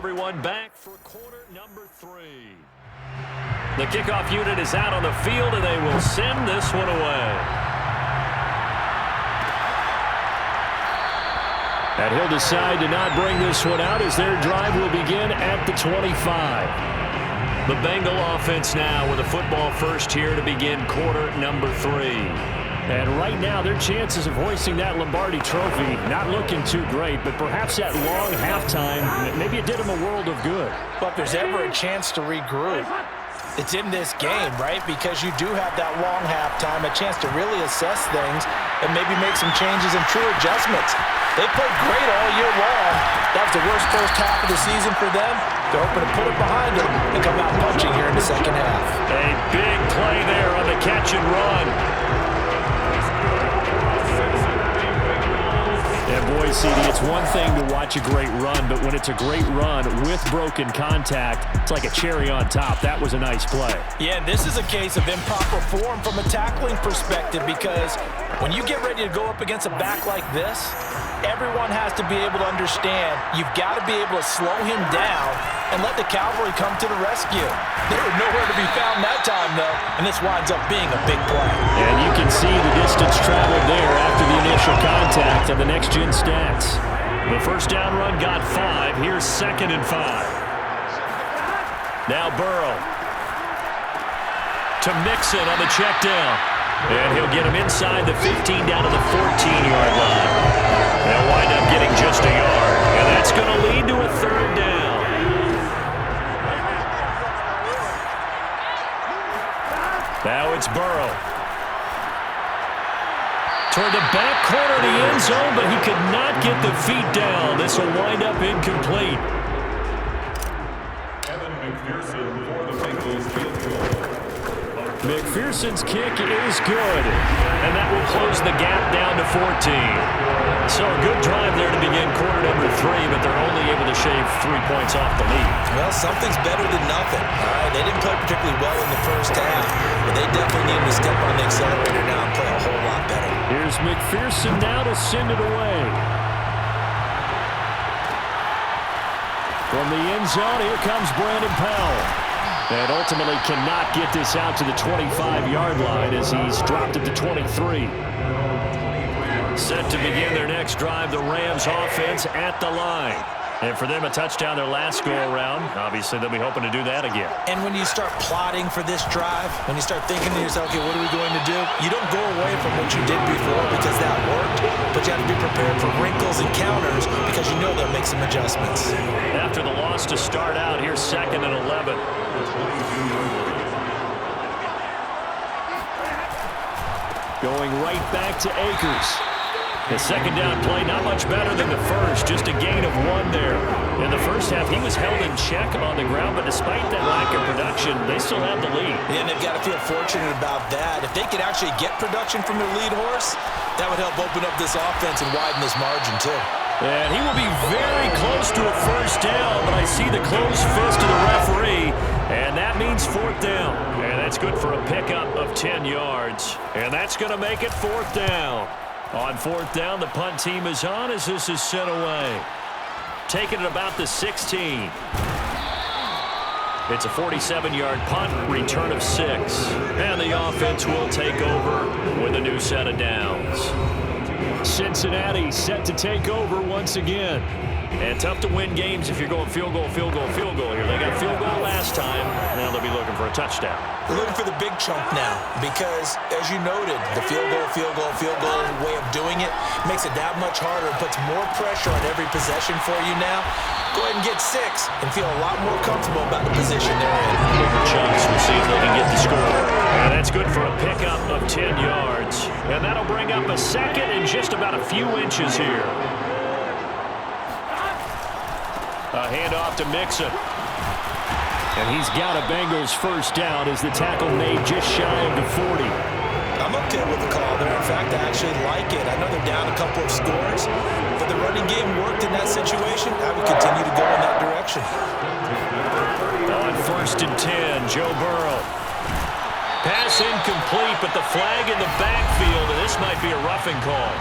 Everyone back for quarter number 3. The kickoff unit is out on the field, and they will send this one away. And he'll decide to not bring this one out as their drive will begin at the 25. The Bengal offense now with a football first here to begin quarter number 3. And right now, their chances of hoisting that Lombardi trophy not looking too great, but perhaps that long halftime, maybe it did them a world of good. But if there's ever a chance to regroup, it's in this game, right? Because you do have that long halftime, a chance to really assess things and maybe make some changes and true adjustments. They played great all year long. That was the worst first half of the season for them. They're hoping to put it behind them and come out punching here in the second half. A big play there on the catch and run. And boy, CD, it's one thing to watch a great run, but when it's a great run with broken contact, it's like a cherry on top. That was a nice play. Yeah, and this is a case of improper form from a tackling perspective, because when you get ready to go up against a back like this, everyone has to be able to understand you've got to be able to slow him down and let the cavalry come to the rescue. They were nowhere to be found that time, though, and this winds up being a big play. And you can see the distance traveled there after the initial contact on the next-gen stats. The first down run got 5. Here's 2nd and 5. Now Burrow to Mixon on the check down. And he'll get him inside the 15 down to the 14-yard line. They'll wind up getting just a yard. And that's going to lead to a 3rd down. Now it's Burrow. Toward the back corner of the end zone, but he could not get the feet down. This will wind up incomplete. McPherson's kick is good, and that will close the gap down to 14. So a good drive there to begin quarter number 3, but they're only able to shave 3 points off the lead. Well, something's better than nothing. All right, they didn't play particularly well in the first half, but they definitely need to step on the accelerator now and play a whole lot better. Here's McPherson now to send it away. From the end zone, here comes Brandon Powell. And ultimately cannot get this out to the 25-yard line as he's dropped at the 23. Set to begin their next drive, the Rams offense at the line. And for them, a touchdown their last go-around. Obviously, they'll be hoping to do that again. And when you start plotting for this drive, when you start thinking to yourself, okay, what are we going to do? You don't go away from what you did before because that worked, but you have to be prepared for wrinkles and counters because you know they'll make some adjustments. After the loss to start out, here's 2nd and 11. Going right back to Akers. The second down play, not much better than the first, just a gain of 1 there. In the first half, he was held in check on the ground, but despite that lack of production, they still have the lead. Yeah, and they've got to feel fortunate about that. If they could actually get production from their lead horse, that would help open up this offense and widen this margin, too. And he will be very close to a first down, but I see the closed fist of the referee, and that means 4th down. And that's good for a pickup of 10 yards. And that's going to make it 4th down. On 4th down, the punt team is on as this is sent away. Taking it about the 16. It's a 47-yard punt, return of 6. And the offense will take over with a new set of downs. Cincinnati set to take over once again. And tough to win games if you're going field goal, field goal, field goal here. They got field goal last time. Now they'll be looking for a touchdown. They're looking for the big chunk now because, as you noted, the field goal way of doing it makes it that much harder and puts more pressure on every possession for you now. Go ahead and get 6 and feel a lot more comfortable about the position they're in. Chunks, we'll see if they can get the score. And that's good for a pickup of 10 yards. And that'll bring up a 2nd and just about a few inches here. A handoff to Mixon. And he's got a Bengals first down as the tackle made just shy of the 40. I'm okay with the call there. In fact, I actually like it. I know they're down a couple of scores, but the running game worked in that situation. I would continue to go in that direction. On 1st and 10, Joe Burrow. Pass incomplete, but the flag in the backfield, and this might be a roughing call.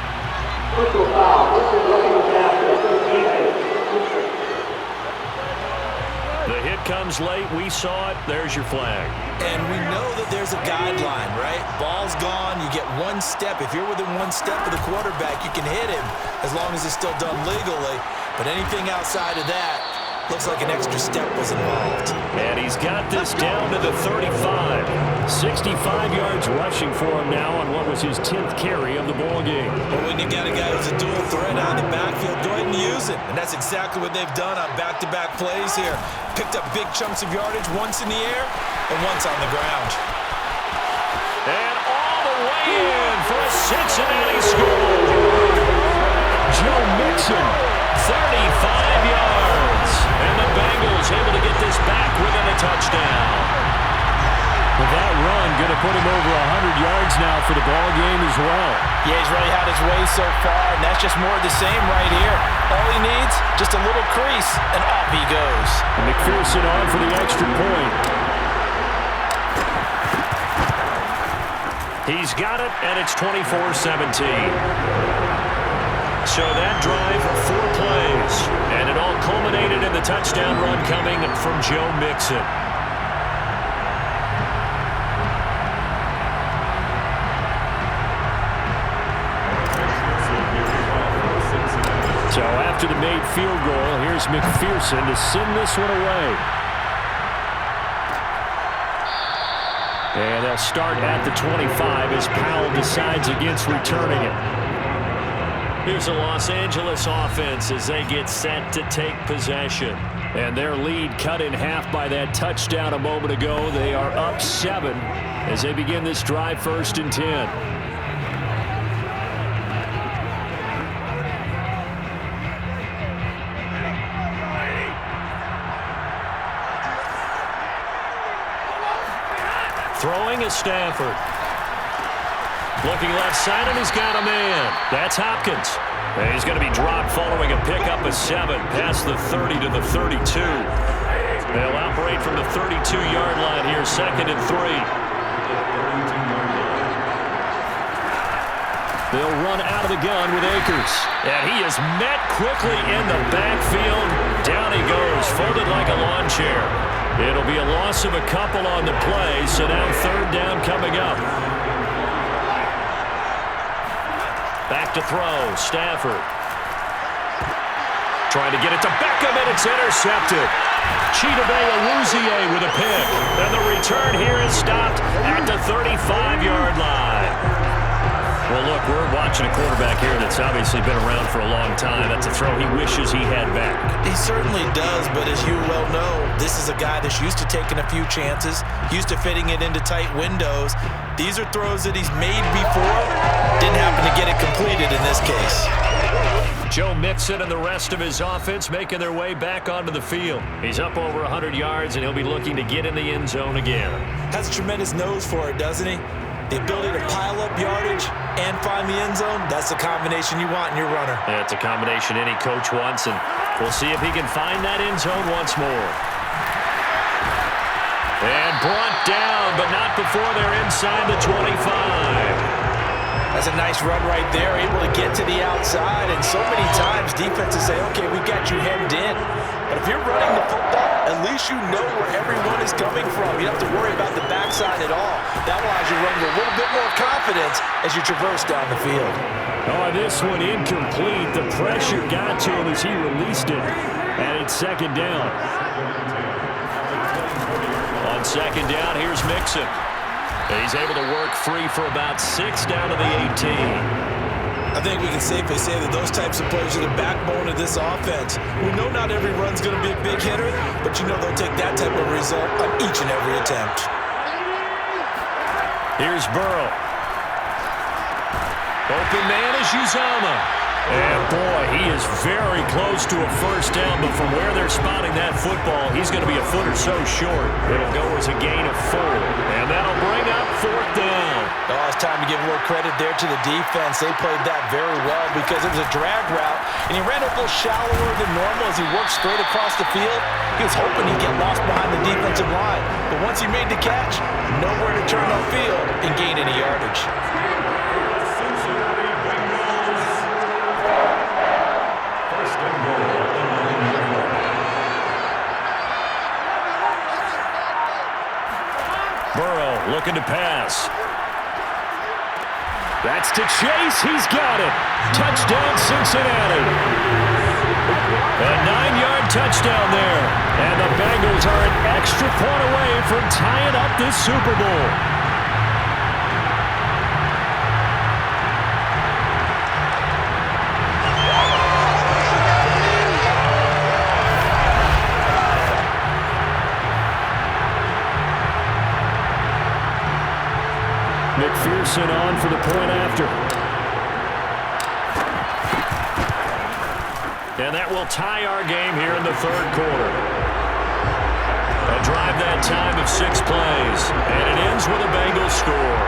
The hit comes late. We saw it. There's your flag. And we know that there's a guideline, right? Ball's gone. You get one step. If you're within one step of the quarterback, you can hit him as long as it's still done legally. But anything outside of that, looks like an extra step was involved. And he's got this down to the 35. 65 yards rushing for him now on what was his 10th carry of the ball game. But when you got a guy who's a dual threat out of the backfield, go ahead and use it. And that's exactly what they've done on back-to-back plays here. Picked up big chunks of yardage, once in the air and once on the ground. And all the way in for a Cincinnati score. Joe Mixon, 35 yards. And the Bengals able to get this back within a touchdown. With that run, going to put him over 100 yards now for the ball game as well. Yeah, he's really had his way so far, and that's just more of the same right here. All he needs, just a little crease, and off he goes. And McPherson on for the extra point. He's got it, and it's 24-17. So that drive, 4 plays, and it all culminated in the touchdown run coming from Joe Mixon. So after the made field goal, here's McPherson to send this one away. And they'll start at the 25 as Powell decides against returning it. Here's the Los Angeles offense as they get set to take possession. And their lead cut in half by that touchdown a moment ago. They are up 7 as they begin this drive, 1st and 10. Throwing is Stafford. Looking left side, and he's got a man. That's Hopkins. And he's going to be dropped following a pickup of 7 past the 30 to the 32. They'll operate from the 32-yard line here, 2nd and 3. They'll run out of the gun with Akers. And he is met quickly in the backfield. Down he goes, folded like a lawn chair. It'll be a loss of a couple on the play, so now 3rd down coming up. Back to throw, Stafford. Trying to get it to Beckham, and it's intercepted. Chidobe Awuzie with a pick. And the return here is stopped at the 35-yard line. Well, look, we're watching a quarterback here that's obviously been around for a long time. That's a throw he wishes he had back. He certainly does, but as you well know, this is a guy that's used to taking a few chances, used to fitting it into tight windows. These are throws that he's made before. Didn't happen to get it completed in this case. Joe Mixon and the rest of his offense making their way back onto the field. He's up over 100 yards, and he'll be looking to get in the end zone again. Has a tremendous nose for it, doesn't he? The ability to pile up yardage and find the end zone, that's the combination you want in your runner. Yeah, it's a combination any coach wants, and we'll see if he can find that end zone once more. And brought down, but not before they're inside the 25. That's a nice run right there, able to get to the outside, and so many times defenses say, okay, we've got you hemmed in. But if you're running the football, at least you know where everyone is coming from. You don't have to worry about the backside at all. That allows you to run with a little bit more confidence as you traverse down the field. Oh, this one incomplete. The pressure got to him as he released it, and it's 2nd down. On 2nd down, here's Mixon. He's able to work free for about 6 down to the 18. I think we can safely say that those types of plays are the backbone of this offense. We know not every run's going to be a big hitter, but you know they'll take that type of result on each and every attempt. Here's Burrow. Open man is Uzomah. And boy, he is very close to a 1st down, but from where they're spotting that football, he's going to be a foot or so short. It'll go as a gain of 4, and that'll bring up 4th down. Oh, it's time to give a little credit there to the defense. They played that very well because it was a drag route, and he ran a little shallower than normal as he worked straight across the field. He was hoping he'd get lost behind the defensive line, but once he made the catch, nowhere to turn upfield and gain any yardage. looking to pass. That's to Chase. He's got it. Touchdown, Cincinnati. A 9-yard touchdown there. And the Bengals are an extra point away from tying up this Super Bowl. McPherson on for the point after. And that will tie our game here in the third quarter. A drive that time of 6 plays. And it ends with a Bengals score.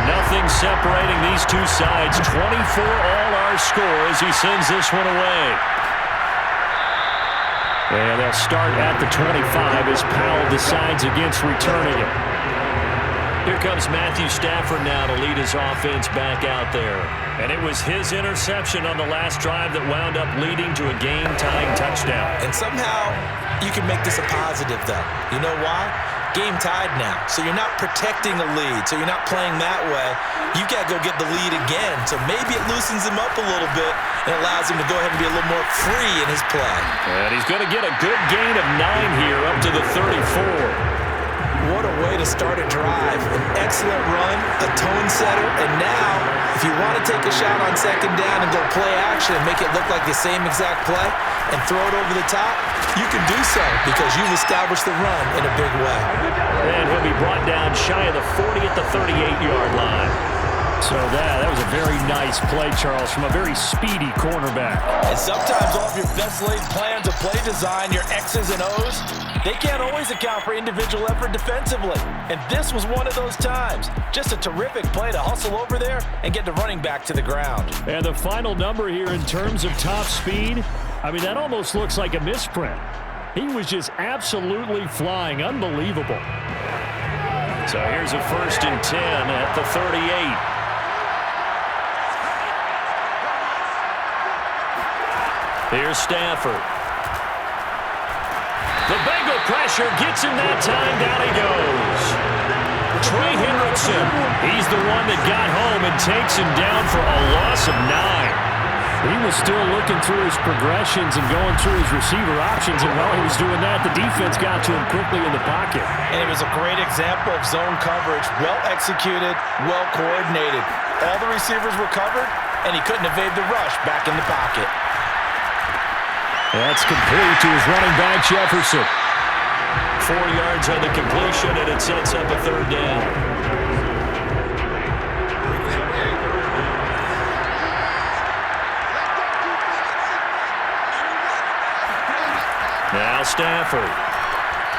Nothing separating these two sides. 24 all our score as he sends this one away. And they'll start at the 25 as Powell decides against returning it. Here comes Matthew Stafford now to lead his offense back out there. And it was his interception on the last drive that wound up leading to a game-tying touchdown. And somehow you can make this a positive, though. You know why? Game tied now, so you're not protecting a lead, so you're not playing that way. You got to go get the lead again, so maybe it loosens him up a little bit and allows him to go ahead and be a little more free in his play. And he's going to get a good gain of 9 here up to the 34. What a way to start a drive. An excellent run, a tone setter, and now if you want to take a shot on second down and go play action and make it look like the same exact play and throw it over the top, you can do so because you've established the run in a big way. And he'll be brought down shy of the 40 at the 38-yard line. So that was a very nice play, Charles, from a very speedy cornerback. And sometimes all of your best laid plans of play design, your X's and O's, they can't always account for individual effort defensively. And this was one of those times. Just a terrific play to hustle over there and get the running back to the ground. And the final number here in terms of top speed, I mean, that almost looks like a misprint. He was just absolutely flying. Unbelievable. So here's a 1st and 10 at the 38. Here's Stafford. The Bengal pressure gets him that time. Down he goes. Trey Hendrickson. He's the one that got home and takes him down for a loss of 9. He was still looking through his progressions and going through his receiver options, and while he was doing that, the defense got to him quickly in the pocket. And it was a great example of zone coverage. Well executed, well coordinated. All the receivers were covered, and he couldn't evade the rush back in the pocket. That's complete to his running back, Jefferson. 4 yards on the completion, and it sets up a 3rd down. Now Stafford.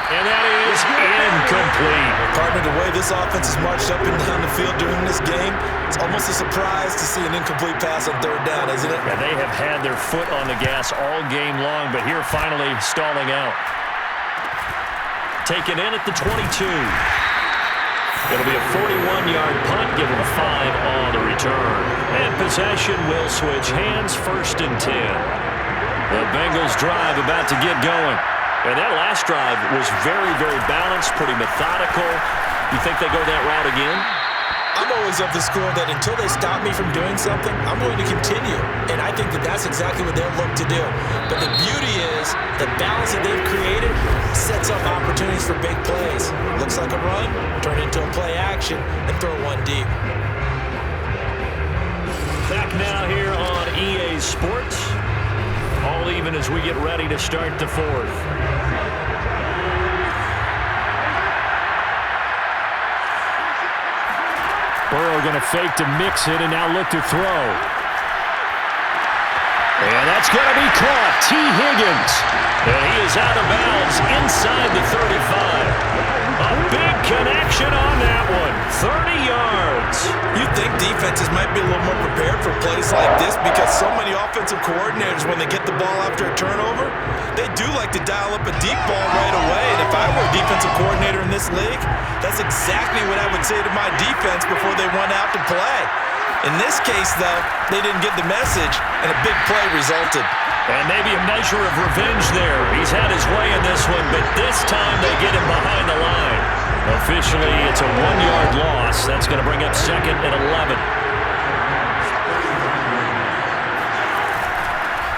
And that is incomplete. Partner, the way this offense has marched up and down the field during this game, it's almost a surprise to see an incomplete pass on 3rd down, isn't it? Yeah, they have had their foot on the gas all game long, but here finally stalling out. Taken in at the 22. It'll be a 41-yard punt, give him 5 on the return. And possession will switch hands, 1st and 10. The Bengals drive about to get going. And that last drive was very, very balanced, pretty methodical. You think they go that route again? I'm always of the school that until they stop me from doing something, I'm going to continue. And I think that that's exactly what they'll look to do. But the beauty is the balance that they've created sets up opportunities for big plays. Looks like a run, turn into a play action, and throw one deep. Back now here on EA Sports. All even as we get ready to start the 4th. Burrow going to fake to mix it and now look to throw. And that's going to be caught. T. Higgins. And he is out of bounds inside the 35. A big connection on that one. 30 yards. You think defenses might be a little more prepared for plays like this because so many offensive coordinators, when they get the ball after a turnover, they do like to dial up a deep ball right away. And if I were a defensive coordinator in this league, that's exactly what I would say to my defense before they run out to play. In this case, though, they didn't get the message, and a big play resulted. And maybe a measure of revenge there. He's had his way in this one, but this time they get him behind the line. Officially, it's a 1-yard loss. That's going to bring up 2nd and 11.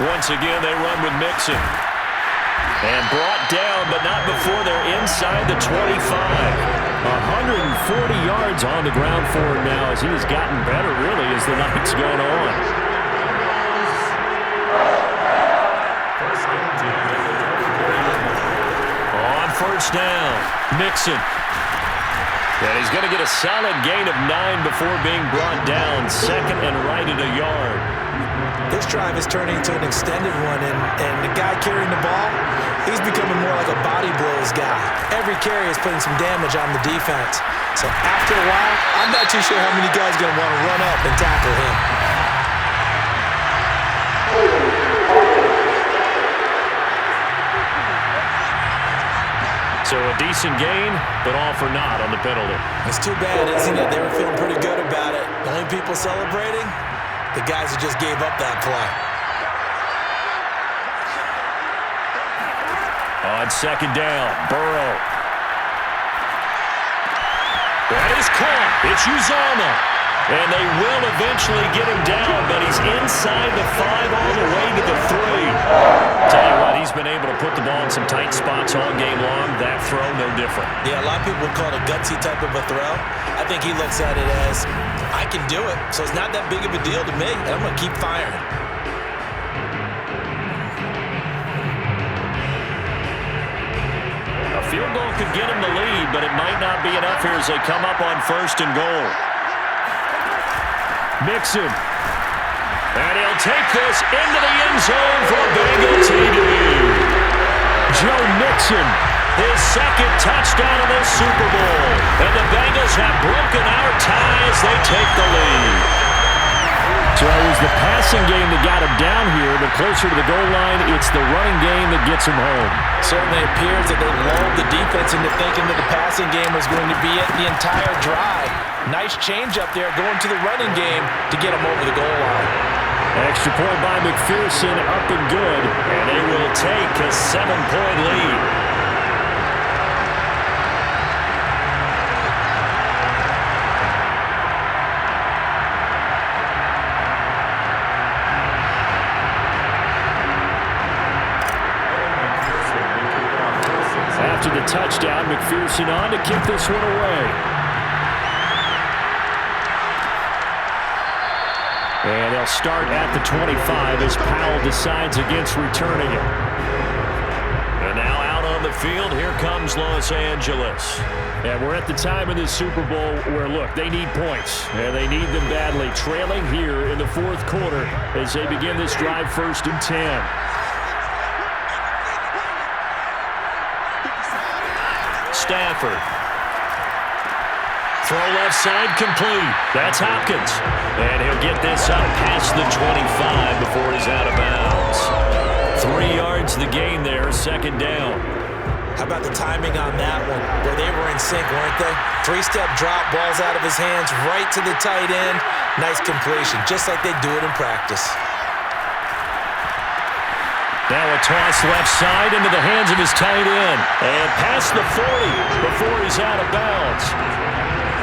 Once again, they run with Mixon. And brought down, but not before they're inside the 25. 140 yards on the ground for him now as he has gotten better, really, as the night's gone on. On first down, Mixon. And he's going to get a solid gain of 9 before being brought down. 2nd and right at a yard. This drive is turning into an extended one, and the guy carrying the ball, he's becoming more like a body blows guy. Every carry is putting some damage on the defense. So after a while, I'm not too sure how many guys are going to want to run up and tackle him. So a decent gain, but all for naught on the penalty. It's too bad, isn't it? They were feeling pretty good about it. The only people celebrating, the guys who just gave up that play. On 2nd down, Burrow. That is caught. It's Uzomah. And they will eventually get him down, but he's inside the 5 all the way to the 3. Tell you what, he's been able to put the ball in some tight spots all game long. That throw, no different. Yeah, a lot of people would call it a gutsy type of a throw. I think he looks at it as, I can do it, so it's not that big of a deal to me, and I'm going to keep firing. A field goal could get him the lead, but it might not be enough here as they come up on 1st and goal. Mixon. And he'll take this into the end zone for a Bengal TD. Joe Mixon, his 2nd touchdown of this Super Bowl. And the Bengals have broken our tie as they take the lead. So it was the passing game that got him down here, but closer to the goal line, it's the running game that gets him home. Certainly appears that they lulled the defense into thinking that the passing game was going to be it the entire drive. Nice change up there going to the running game to get him over the goal line. Extra point by McPherson, up and good, and they will take a 7-point lead. After the touchdown, McPherson on to kick this one away. And they'll start at the 25 as Powell decides against returning it. And now out on the field, here comes Los Angeles. And we're at the time in the Super Bowl where, look, they need points. And they need them badly. Trailing here in the 4th quarter as they begin this drive 1st and 10. Stafford. Throw left side complete. That's Hopkins. And he'll get this up past the 25 before he's out of bounds. 3 yards the gain there, 2nd down. How about the timing on that one? Where they were in sync, weren't they? 3-step drop, balls out of his hands, right to the tight end. Nice completion, just like they do it in practice. Now a toss left side into the hands of his tight end. And past the 40 before he's out of bounds.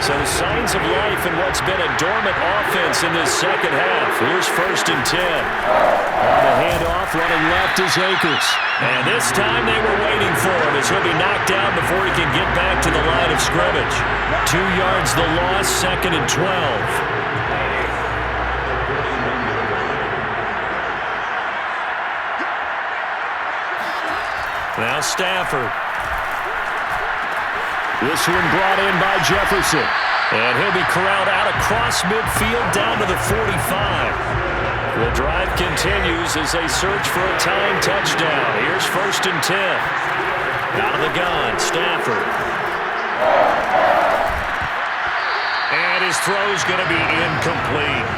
So signs of life in what's been a dormant offense in this 2nd half. Here's 1st and 10. On the handoff, running left is Akers. And this time they were waiting for him as he'll be knocked down before he can get back to the line of scrimmage. 2 yards the loss, 2nd and 12. Now Stafford. This one brought in by Jefferson. And he'll be corralled out across midfield down to the 45. The drive continues as they search for a tying touchdown. Here's 1st and 10. Out of the gun, Stafford. And his throw's going to be incomplete.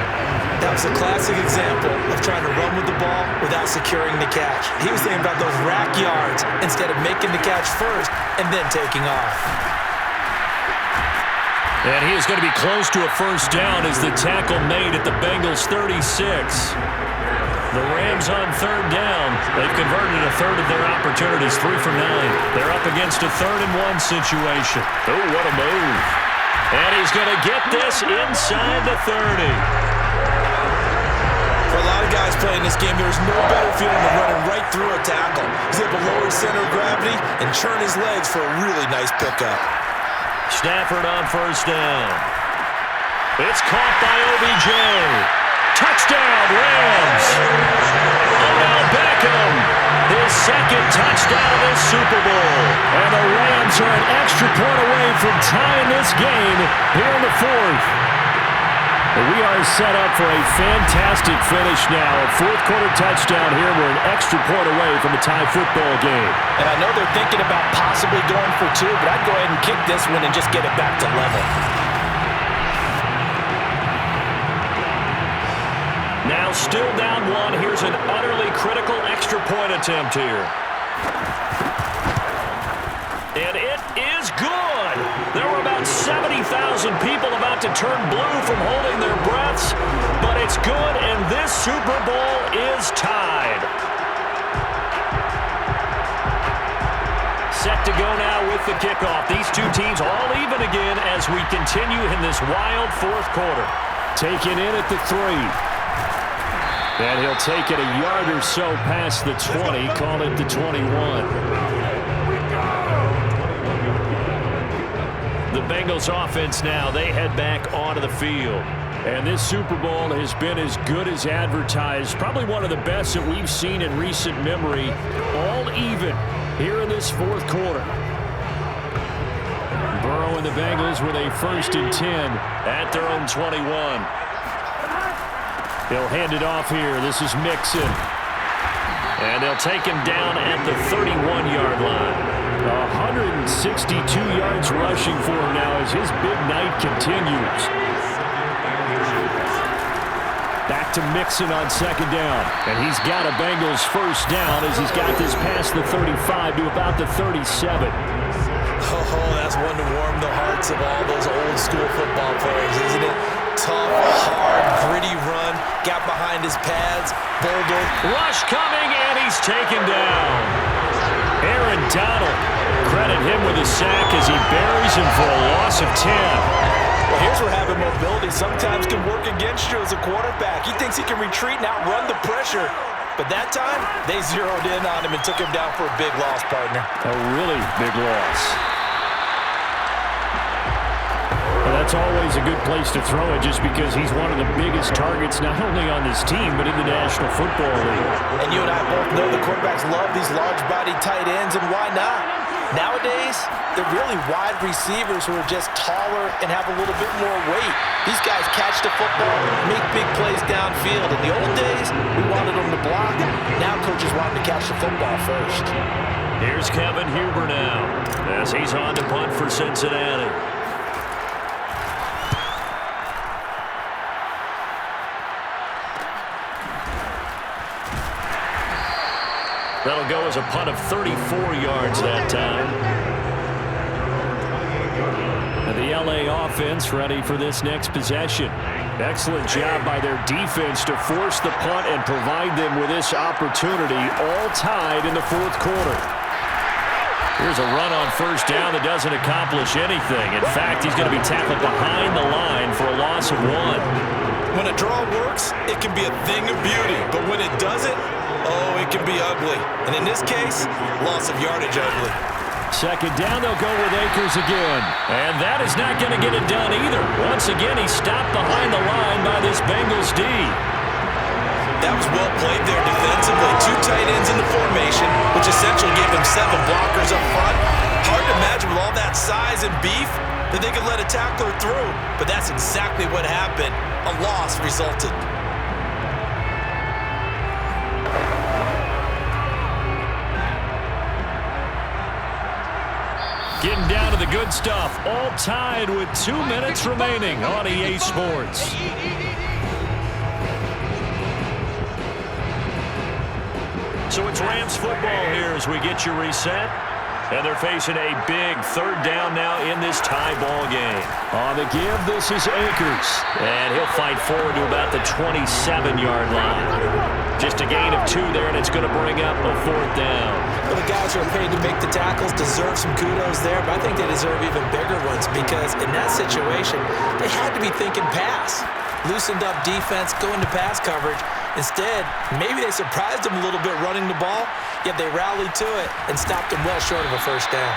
That was a classic example of trying to run with the ball without securing the catch. He was thinking about those rack yards instead of making the catch first and then taking off. And he is going to be close to a first down as the tackle made at the Bengals' 36. The Rams on third down. They've converted a third of their opportunities, 3 for 9. They're up against a 3rd-and-1 situation. Oh, what a move. And he's going to get this inside the 30. For a lot of guys playing this game, there's no better feeling than running right through a tackle. He's able to lower his center of gravity and churn his legs for a really nice pickup. Stafford on first down. It's caught by OBJ. Touchdown, Rams. Odell Beckham, his 2nd touchdown of this Super Bowl. And the Rams are an extra point away from tying this game here in the 4th. We are set up for a fantastic finish now. A 4th-quarter touchdown here. We're an extra point away from a tie football game. And I know they're thinking about possibly going for 2, but I'd go ahead and kick this one and just get it back to level. Now still down 1. Here's an utterly critical extra point attempt here. And it is good. There were about 70,000 people about to turn blue from holding their breaths, but it's good, and this Super Bowl is tied. Set to go now with the kickoff. These two teams all even again as we continue in this wild 4th quarter. Taken in at the 3. And he'll take it a yard or so past the 20, call it the 21. The Bengals offense now, they head back onto the field. And this Super Bowl has been as good as advertised. Probably one of the best that we've seen in recent memory. All even here in this 4th quarter. Burrow and the Bengals with a 1st and 10 at their own 21. They'll hand it off here. This is Mixon. And they'll take him down at the 31-yard line. 162 yards rushing for him now as his big night continues. Back to Mixon on 2nd down. And he's got a Bengals 1st down as he's got this past the 35 to about the 37. Oh, that's one to warm the hearts of all those old school football players, isn't it? Tough, hard, gritty run. Got behind his pads. Boulder. Rush coming, and he's taken down. Aaron Donald, credit him with a sack as he buries him for a loss of 10. Well, here's where having mobility sometimes can work against you as a quarterback. He thinks he can retreat and outrun the pressure. But that time, they zeroed in on him and took him down for a big loss, partner. A really big loss. Well, that's always a good place to throw it just because he's one of the biggest targets not only on this team but in the National Football League. And you and I both know the quarterbacks love these large-bodied tight ends, and why not? Nowadays, they're really wide receivers who are just taller and have a little bit more weight. These guys catch the football, make big plays downfield. In the old days, we wanted them to block. Now coaches want them to catch the football first. Here's Kevin Huber now as he's on to punt for Cincinnati. That'll go as a punt of 34 yards that time. And the LA offense ready for this next possession. Excellent job by their defense to force the punt and provide them with this opportunity, all tied in the 4th quarter. Here's a run on 1st down that doesn't accomplish anything. In fact, he's going to be tackled behind the line for a loss of 1. When a draw works, it can be a thing of beauty. But when it doesn't, oh, it can be ugly. And in this case, loss of yardage ugly. 2nd down, they'll go with Akers again. And that is not going to get it done either. Once again, he's stopped behind the line by this Bengals D. That was well played there defensively. 2 tight ends in the formation, which essentially gave them 7 blockers up front. Hard to imagine with all that size and beef that they could let a tackler through. But that's exactly what happened. A loss resulted. Getting down to the good stuff. All tied with 2 minutes remaining on EA Sports. So it's Rams football here as we get you reset. And they're facing a big third down now in this tie ball game. On the give, this is Akers. And he'll fight forward to about the 27-yard line. Just a gain of 2 there, and it's going to bring up a 4th down. Well, the guys who are paid to make the tackles deserve some kudos there, but I think they deserve even bigger ones because in that situation, they had to be thinking pass. Loosened up defense, going to pass coverage. Instead, maybe they surprised him a little bit running the ball, yet they rallied to it and stopped him well short of a first down.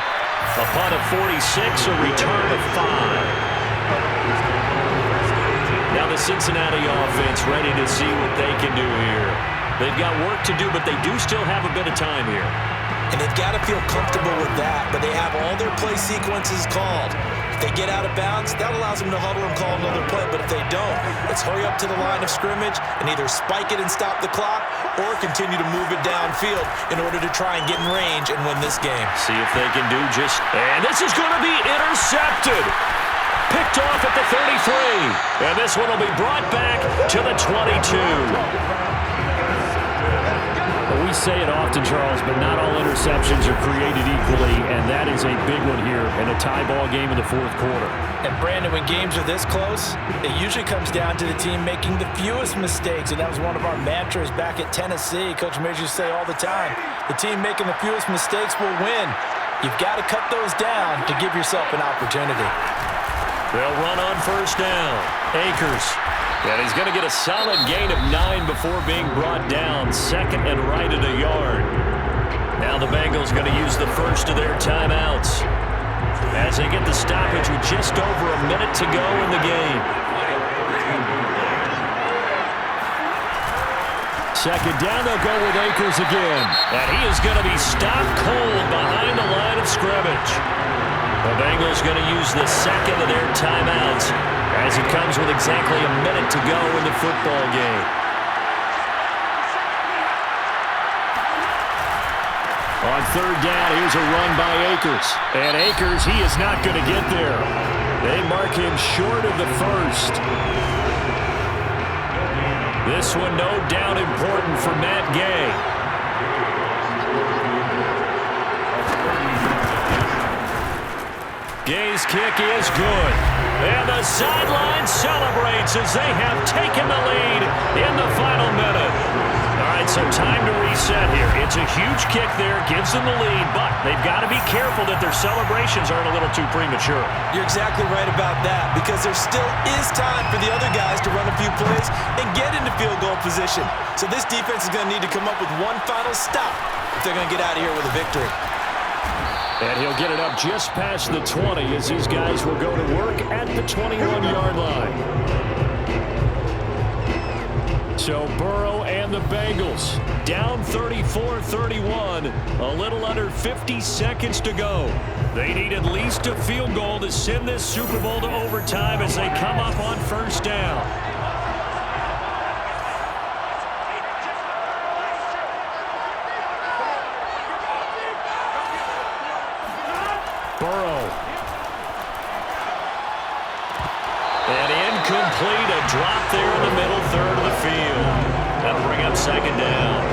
A punt of 46, a return of 5. Now the Cincinnati offense ready to see what they can do here. They've got work to do, but they do still have a bit of time here. And they've got to feel comfortable with that, but they have all their play sequences called. If they get out of bounds, that allows them to huddle and call another play, but if they don't, let's hurry up to the line of scrimmage and either spike it and stop the clock or continue to move it downfield in order to try and get in range and win this game. See if they can do just... And this is going to be intercepted. Picked off at the 33. And this one will be brought back to the 22. We say it often, Charles, but not all interceptions are created equally, and that is a big one here in a tie ball game in the 4th quarter. And, Brandon, when games are this close, it usually comes down to the team making the fewest mistakes, and that was one of our mantras back at Tennessee. Coach Major used to say all the time, the team making the fewest mistakes will win. You've got to cut those down to give yourself an opportunity. They'll run on first down. Akers. And he's going to get a solid gain of 9 before being brought down. 2nd and right at a yard. Now the Bengals going to use the first of their timeouts as they get the stoppage with just over a minute to go in the game. 2nd down, they'll go with Akers again. And he is going to be stopped cold behind the line of scrimmage. The Bengals going to use the 2nd of their timeouts as it comes with exactly a minute to go in the football game. On 3rd down, here's a run by Akers. And Akers, he is not going to get there. They mark him short of the first. This one no doubt important for Matt Gay. Gay's kick is good. And the sideline celebrates as they have taken the lead in the final minute. All right, so time to reset here. It's a huge kick there, gives them the lead, but they've got to be careful that their celebrations aren't a little too premature. You're exactly right about that because there still is time for the other guys to run a few plays and get into field goal position. So this defense is going to need to come up with one final stop if they're going to get out of here with a victory. And he'll get it up just past the 20 as these guys will go to work at the 21-yard line. So Burrow and the Bengals down 34-31, a little under 50 seconds to go. They need at least a field goal to send this Super Bowl to overtime as they come up on first down. Burrow. And incomplete, a drop there in the middle third of the field. That'll bring up 2nd down.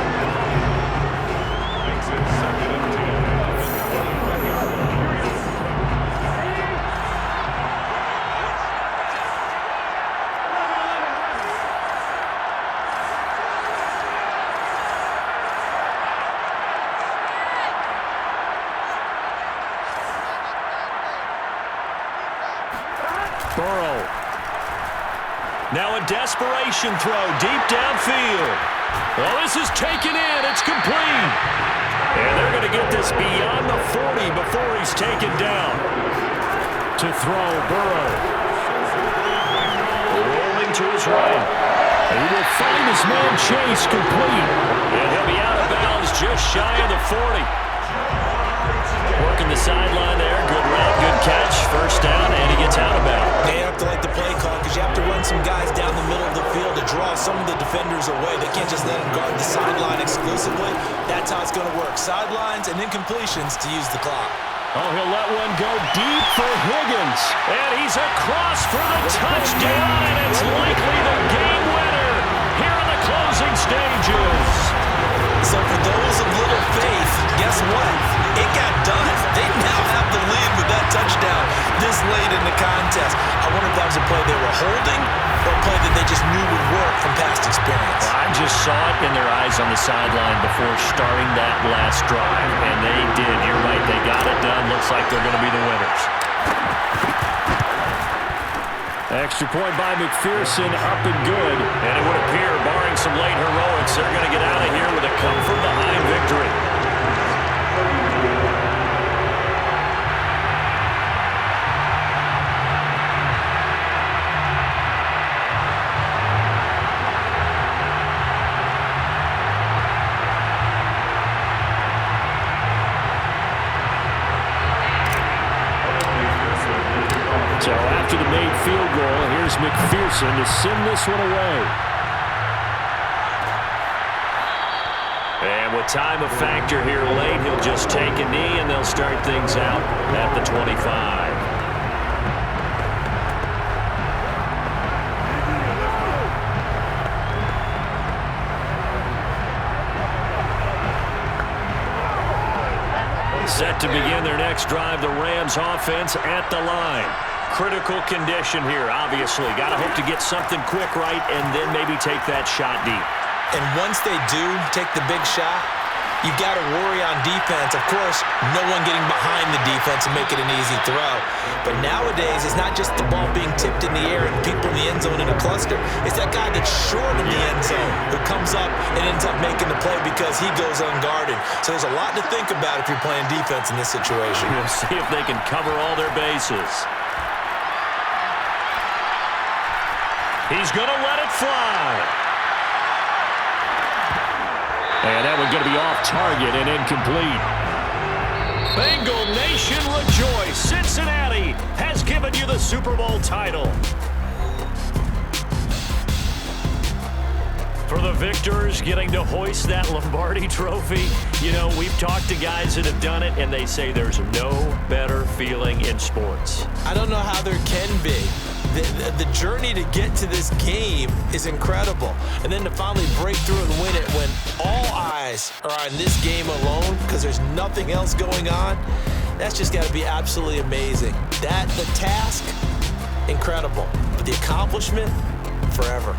Burrow. Now a desperation throw deep downfield. Well, this is taken in. It's complete. And they're going to get this beyond the 40 before he's taken down. To throw, Burrow. Rolling to his right. And he will find his man Chase complete. And he'll be out of bounds just shy of the 40. Working the sideline there. Good route, good catch. First down, and he gets out of bounds. They have to like the play call because you have to run some guys down the middle of the field to draw some of the defenders away. They can't just let them guard the sideline exclusively. That's how it's going to work. Sidelines and incompletions to use the clock. Oh, he'll let one go deep for Higgins. And he's across for the touchdown, and it's likely the game winner here in the closing stages. So for those of little faith, guess what? It got done. late in the contest. I wonder if that was a play they were holding or a play that they just knew would work from past experience. Well, I just saw it in their eyes on the sideline before starting that last drive, and they did. You're right. They got it done. Looks like they're going to be the winners. Extra point by McPherson, up and good. And it would appear, barring some late heroics, they're going to get out of here with a come-from-behind victory. So after the made field goal, here's McPherson to send this one away. And with time a factor here late, he'll just take a knee and they'll start things out at the 25. Set to begin their next drive, the Rams offense at the line. Critical condition here, obviously. Got to hope to get something quick right and then maybe take that shot deep. And once they do take the big shot, you've got to worry on defense. Of course, no one getting behind the defense and make it an easy throw. But nowadays, it's not just the ball being tipped in the air and people in the end zone in a cluster. It's that guy that's short of the end zone who comes up and ends up making the play because he goes unguarded. So there's a lot to think about if you're playing defense in this situation. We'll see if they can cover all their bases. He's going to let it fly. And that one's going to be off target and incomplete. Bengal Nation rejoice. Cincinnati has given you the Super Bowl title. For the victors getting to hoist that Lombardi trophy, you know, we've talked to guys that have done it, and they say there's no better feeling in sports. I don't know how there can be. The journey to get to this game is incredible. And then to finally break through and win it when all eyes are on this game alone because there's nothing else going on, that's just got to be absolutely amazing. The task, incredible. But the accomplishment, forever.